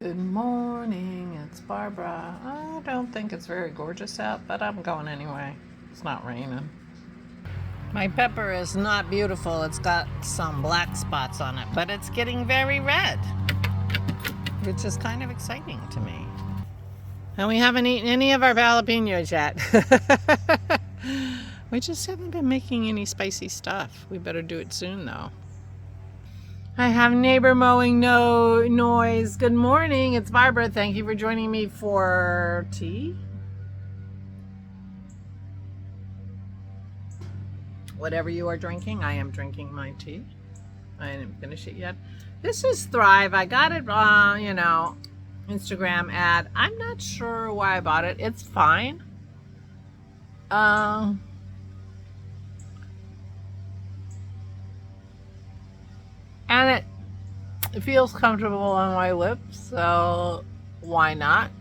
Good morning, it's Barbara. I don't think it's very gorgeous out, but I'm going anyway. It's not raining. My pepper is not beautiful. It's got some black spots on it, but it's getting very red, which is kind of exciting to me. And we haven't eaten any of our jalapenos yet. We just haven't been making any spicy stuff. We better do it soon, though. I have neighbor mowing noise. Good morning, it's Barbara. Thank you for joining me for tea. Whatever you are drinking, I am drinking my tea. I didn't finish it yet. This is Thrive. I got it on, Instagram ad. I'm not sure why I bought it. It's fine. And it feels comfortable on my lips, so why not?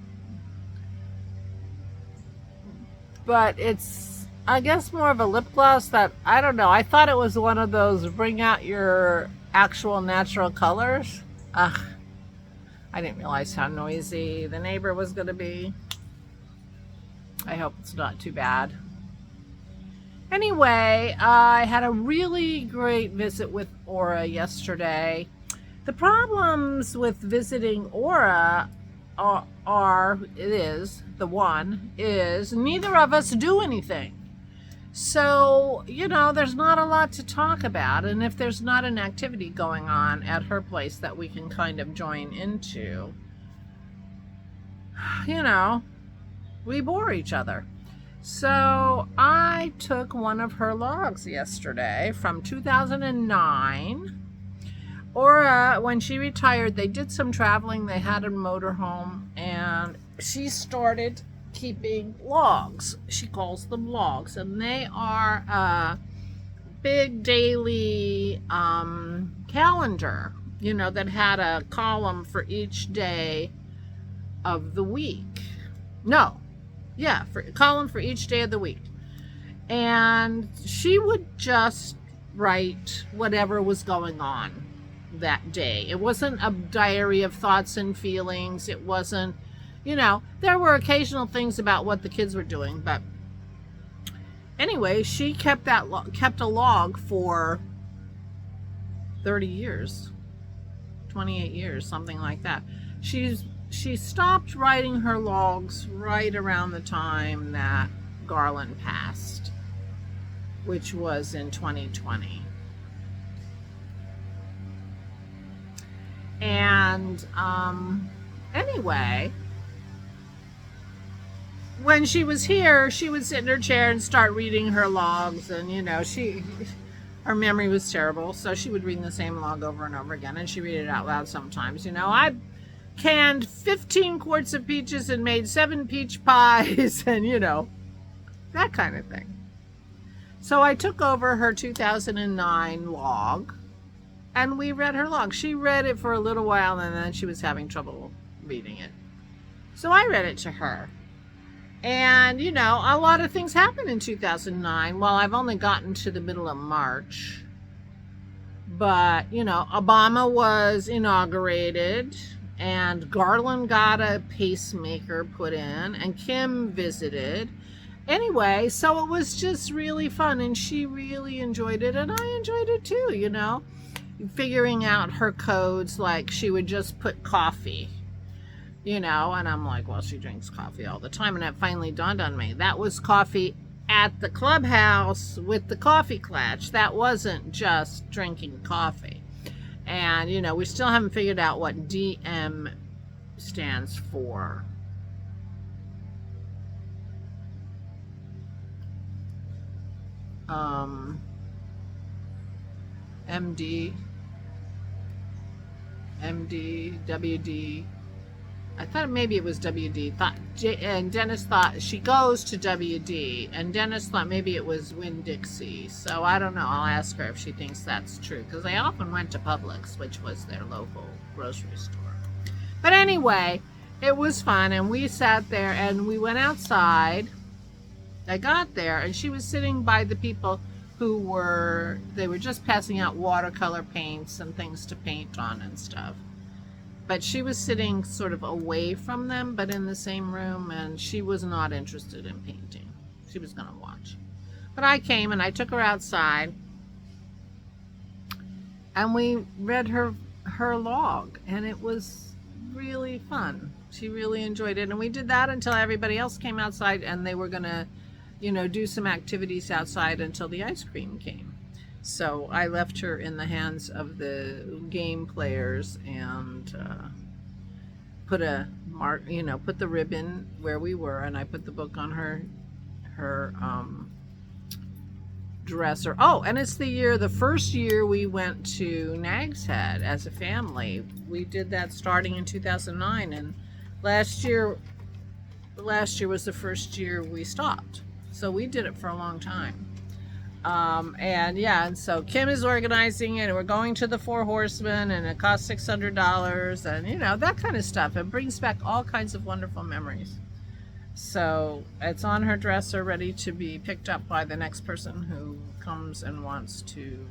But it's, I guess, more of a lip gloss that, I don't know. I thought it was one of those bring out your actual natural colors. Ugh, I didn't realize how noisy the neighbor was going to be. I hope it's not too bad. Anyway, I had a really great visit with Aura yesterday. The problems with visiting Aura is neither of us do anything. So, there's not a lot to talk about. And if there's not an activity going on at her place that we can kind of join into, we bore each other. So I took one of her logs yesterday from 2009. Aura, when she retired, they did some traveling. They had a motorhome, and she started keeping logs. She calls them logs, and they are a big daily calendar, that had a column for each day of the week. For a column for each day of the week. And she would just write whatever was going on that day. It wasn't a diary of thoughts and feelings. It wasn't, there were occasional things about what the kids were doing, but anyway, she kept a log for 30 years, 28 years, something like that. She stopped writing her logs right around the time that Garland passed, which was in 2020. And anyway, when she was here, she would sit in her chair and start reading her logs, and her memory was terrible, so she would read the same log over and over again, and she read it out loud sometimes. I canned 15 quarts of peaches and made 7 peach pies and that kind of thing. So I took over her 2009 log and we read her log. She read it for a little while and then she was having trouble reading it. So I read it to her. And a lot of things happened in 2009. Well, I've only gotten to the middle of March. But, Obama was inaugurated. And Garland got a pacemaker put in, and Kim visited. Anyway, so it was just really fun, and she really enjoyed it, and I enjoyed it too, figuring out her codes. Like, she would just put coffee, and I'm like, well, she drinks coffee all the time, and it finally dawned on me. That was coffee at the clubhouse with the coffee clutch. That wasn't just drinking coffee. And, we still haven't figured out what DM stands for. MD, WD. I thought maybe it was WD. And Dennis thought she goes to WD, and Dennis thought maybe it was Winn-Dixie. So I don't know. I'll ask her if she thinks that's true, because they often went to Publix, which was their local grocery store. But anyway, it was fun, and we sat there and we went outside. I got there, and she was sitting by the people who were just passing out watercolor paints and things to paint on and stuff. but she was sitting sort of away from them, but in the same room, and she was not interested in painting. She was going to watch. But I came and I took her outside, and we read her log, and it was really fun. She really enjoyed it, and we did that until everybody else came outside, and they were going to, you know, do some activities outside until the ice cream came. So I left her in the hands of the game players and put a mark, you know, put the ribbon where we were, and I put the book on her dresser. Oh, and it's the first year we went to Nag's Head as a family. We did that starting in 2009, and last year was the first year we stopped. So we did it for a long time. And so Kim is organizing it, and we're going to the Four Horsemen, and it costs $600, and you know, that kind of stuff. It brings back all kinds of wonderful memories. So it's on her dresser, ready to be picked up by the next person who comes and wants to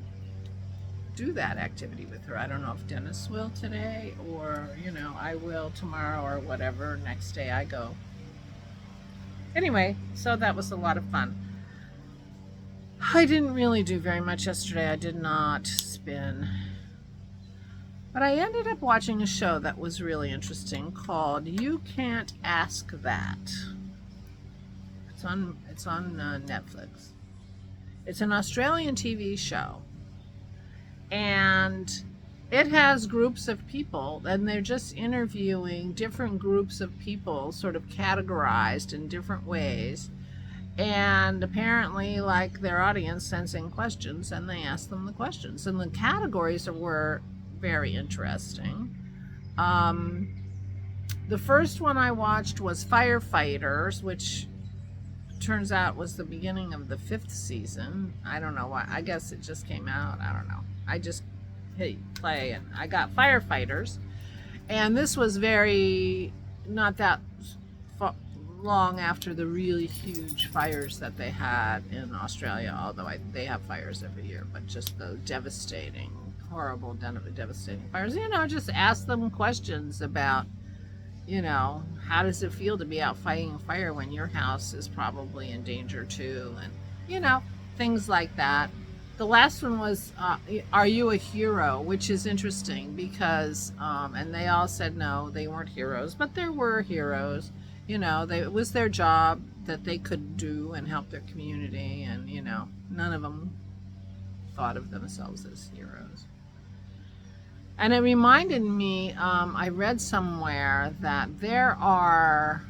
do that activity with her. I don't know if Dennis will today, or you know, I will tomorrow, or whatever, next day I go. Anyway, so that was a lot of fun. I didn't really do very much yesterday. I did not spin. But I ended up watching a show that was really interesting called You Can't Ask That. It's on Netflix. It's an Australian TV show. And it has groups of people, and they're just interviewing different groups of people, sort of categorized in different ways. And apparently, like, their audience sends in questions, and they ask them the questions. And the categories were very interesting. The first one I watched was firefighters, which turns out was the beginning of the 5th season. I don't know why. I guess it just came out. I don't know. I just hit play, and I got firefighters. And this was not that long after the really huge fires that they had in Australia, although they have fires every year, but just the devastating, horrible, devastating fires. You know, just ask them questions about, you know, how does it feel to be out fighting a fire when your house is probably in danger too, and you know, things like that. The last one was Are You a Hero? Which is interesting because and they all said no, they weren't heroes, but there were heroes. You know, it was their job that they could do and help their community, and you know, none of them thought of themselves as heroes. And it reminded me, I read somewhere that there are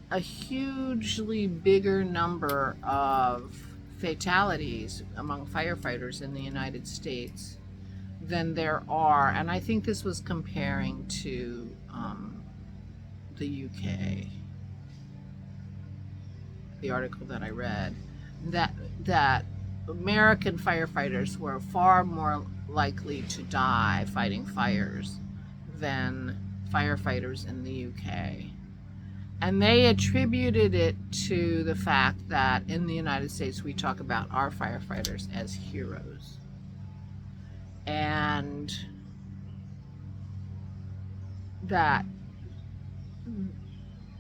a hugely bigger number of fatalities among firefighters in the United States than there are, and I think this was comparing to the UK, the article that I read, that American firefighters were far more likely to die fighting fires than firefighters in the UK. And they attributed it to the fact that in the United States we talk about our firefighters as heroes. And that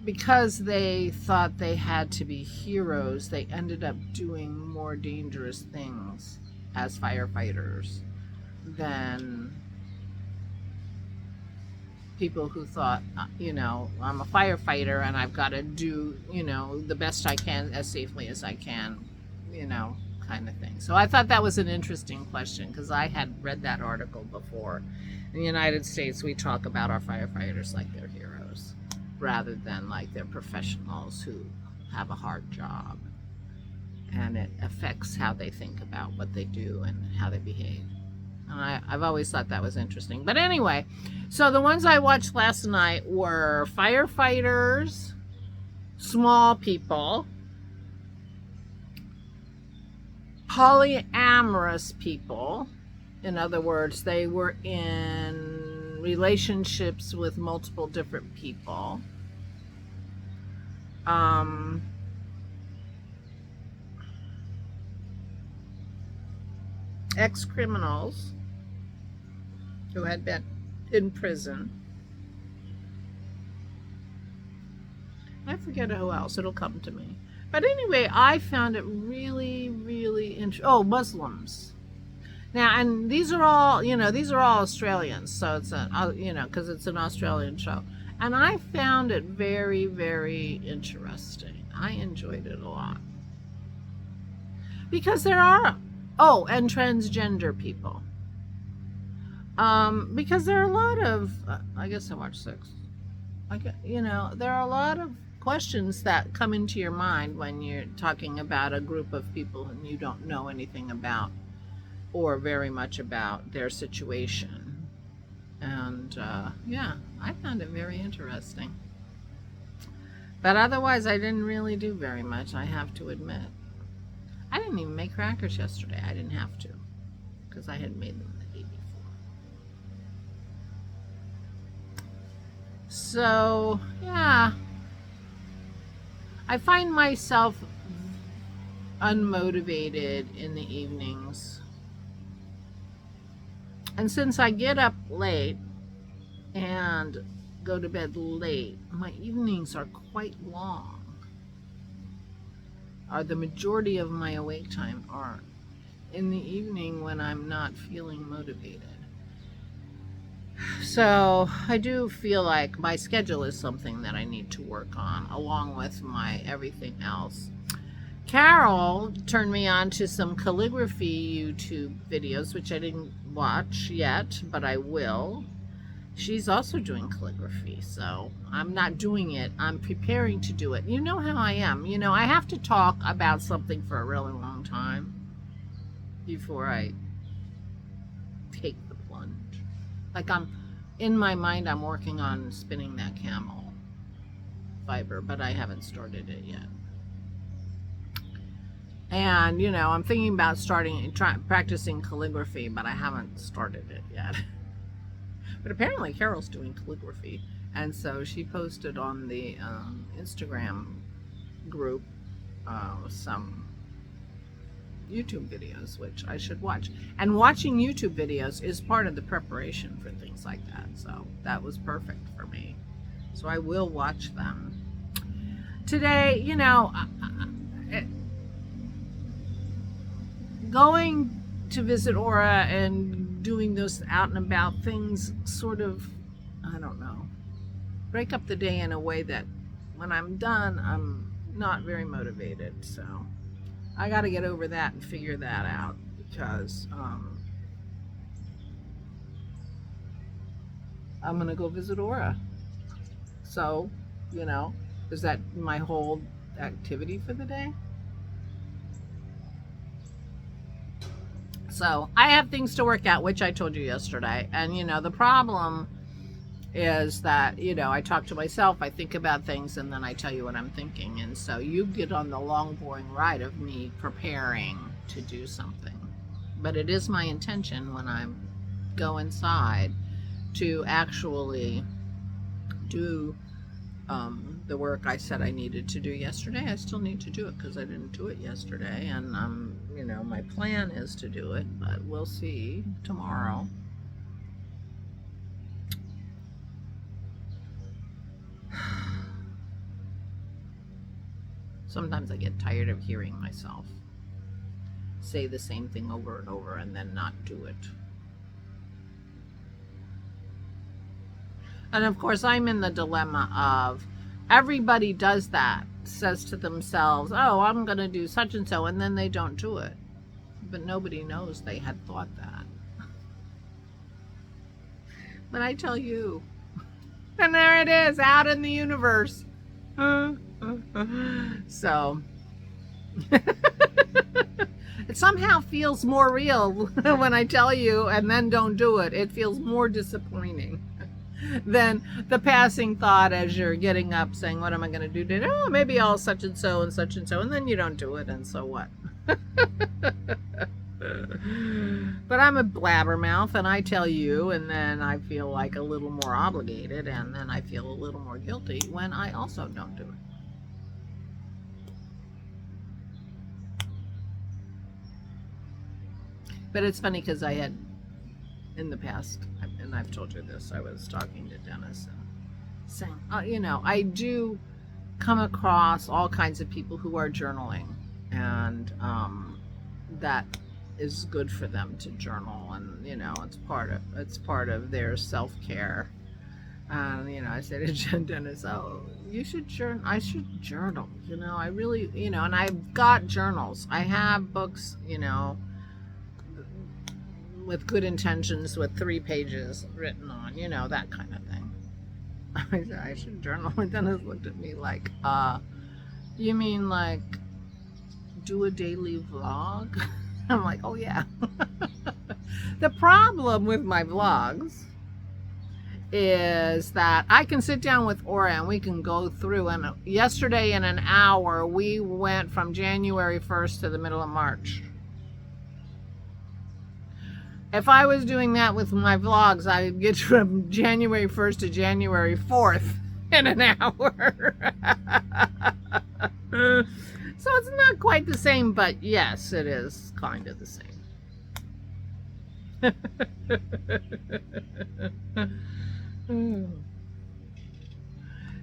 because they thought they had to be heroes, they ended up doing more dangerous things as firefighters than people who thought, you know, I'm a firefighter and I've got to do, you know, the best I can as safely as I can, you know, kind of thing. So I thought that was an interesting question because I had read that article before. In the United States, we talk about our firefighters like they're heroes rather than like they're professionals who have a hard job. And it affects how they think about what they do and how they behave. And I've always thought that was interesting. But anyway, so the ones I watched last night were firefighters, small people, polyamorous people. In other words, they were in relationships with multiple different people. Ex-criminals who had been in prison. I forget who else. It'll come to me. But anyway, I found it really, really interesting. Oh, Muslims. Now, and these are all, these are all Australians. So it's because it's an Australian show. And I found it very, very interesting. I enjoyed it a lot. Because there are, and transgender people. Because there are a lot of, I guess I watched 6. There are a lot of questions that come into your mind when you're talking about a group of people and you don't know anything about or very much about their situation. And I found it very interesting. But otherwise, I didn't really do very much, I have to admit. I didn't even make crackers yesterday. I didn't have to, because I had made them the day before. So, yeah. I find myself unmotivated in the evenings. And since I get up late and go to bed late, my evenings are quite long. The majority of my awake time are in the evening when I'm not feeling motivated. So I do feel like my schedule is something that I need to work on, along with my everything else. Carol turned me on to some calligraphy YouTube videos, which I didn't watch yet, but I will. She's also doing calligraphy, so I'm not doing it. I'm preparing to do it. You know how I am. I have to talk about something for a really long time before I take the plunge. Like in my mind, I'm working on spinning that camel fiber, but I haven't started it yet. And, I'm thinking about practicing calligraphy, but I haven't started it yet. But apparently Carol's doing calligraphy, and so she posted on the Instagram group some YouTube videos, which I should watch. And watching YouTube videos is part of the preparation for things like that, so that was perfect for me. So I will watch them. Today, going to visit Aura and doing those out and about things sort of, I don't know, break up the day in a way that when I'm done, I'm not very motivated. So I got to get over that and figure that out, because I'm going to go visit Aura. So, is that my whole activity for the day? So I have things to work out, which I told you yesterday. And, the problem is that, I talk to myself, I think about things, and then I tell you what I'm thinking. And so you get on the long, boring ride of me preparing to do something. But it is my intention when I go inside to actually do the work I said I needed to do yesterday. I still need to do it because I didn't do it yesterday, and my plan is to do it, but we'll see tomorrow. Sometimes I get tired of hearing myself say the same thing over and over and then not do it. And of course, I'm in the dilemma of everybody does that, says to themselves, oh, I'm going to do such and so, and then they don't do it. But nobody knows they had thought that. But I tell you, and there it is, out in the universe. So, it somehow feels more real when I tell you and then don't do it. It feels more disappointing than the passing thought as you're getting up saying, what am I going to do today? Oh, maybe I'll such and so, and then you don't do it, and so what? But I'm a blabbermouth, and I tell you, and then I feel like a little more obligated, and then I feel a little more guilty when I also don't do it. But it's funny because I had in the past, and I've told you this, I was talking to Dennis and saying, you know, I do come across all kinds of people who are journaling, and that is good for them to journal, and you know, it's part of their self-care. And you know, I said to Dennis, oh, you should journal. I should journal, you know, I really, you know, and I've got journals, I have books, you know, with good intentions with 3 pages written on, you know, that kind of thing. I said I should journal, and Dennis looked at me like, you mean like do a daily vlog? I'm like, oh yeah. The problem with my vlogs is that I can sit down with Aura and we can go through, and yesterday in an hour we went from January 1st to the middle of March. If I was doing that with my vlogs, I'd get from January 1st to January 4th in an hour. So it's not quite the same, but yes, it is kind of the same.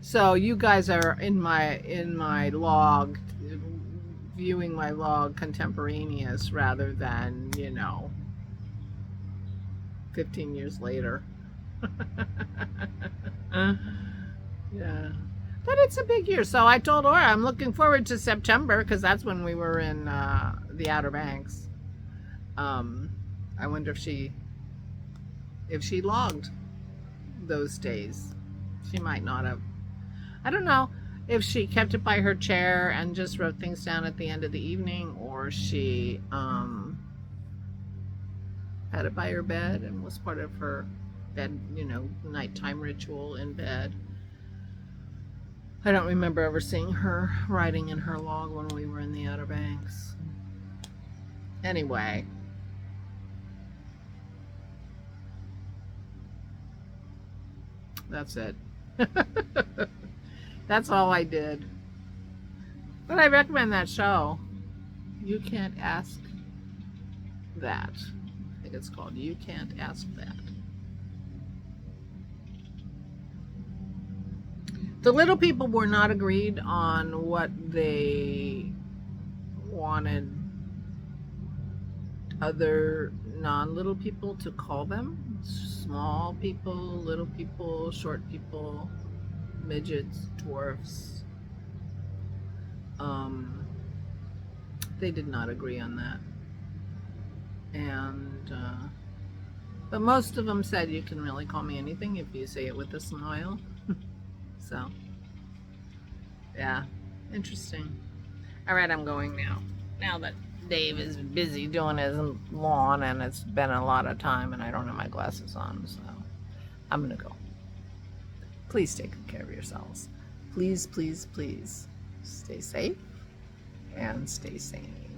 So you guys are in my log, viewing my log contemporaneous rather than, you know, 15 years later. Yeah, but it's a big year. So I told Aura I'm looking forward to September, because that's when we were in the Outer Banks. I wonder if she logged those days. She might not have. I don't know if she kept it by her chair and just wrote things down at the end of the evening, or she had it by her bed and was part of her bed, you know, nighttime ritual in bed. I don't remember ever seeing her writing in her log when we were in the Outer Banks. Anyway, that's it. That's all I did. But I recommend that show. You Can't Ask That. I think it's called You Can't Ask That. The little people were not agreed on what they wanted other non-little people to call them. Small people, little people, short people, midgets, dwarfs. They did not agree on that. And but most of them said you can really call me anything if you say it with a smile. So yeah, interesting. All right, I'm going now that Dave is busy doing his lawn, and it's been a lot of time and I don't have my glasses on, so I'm gonna go. Please take good care of yourselves. Please, please, please stay safe and stay sane.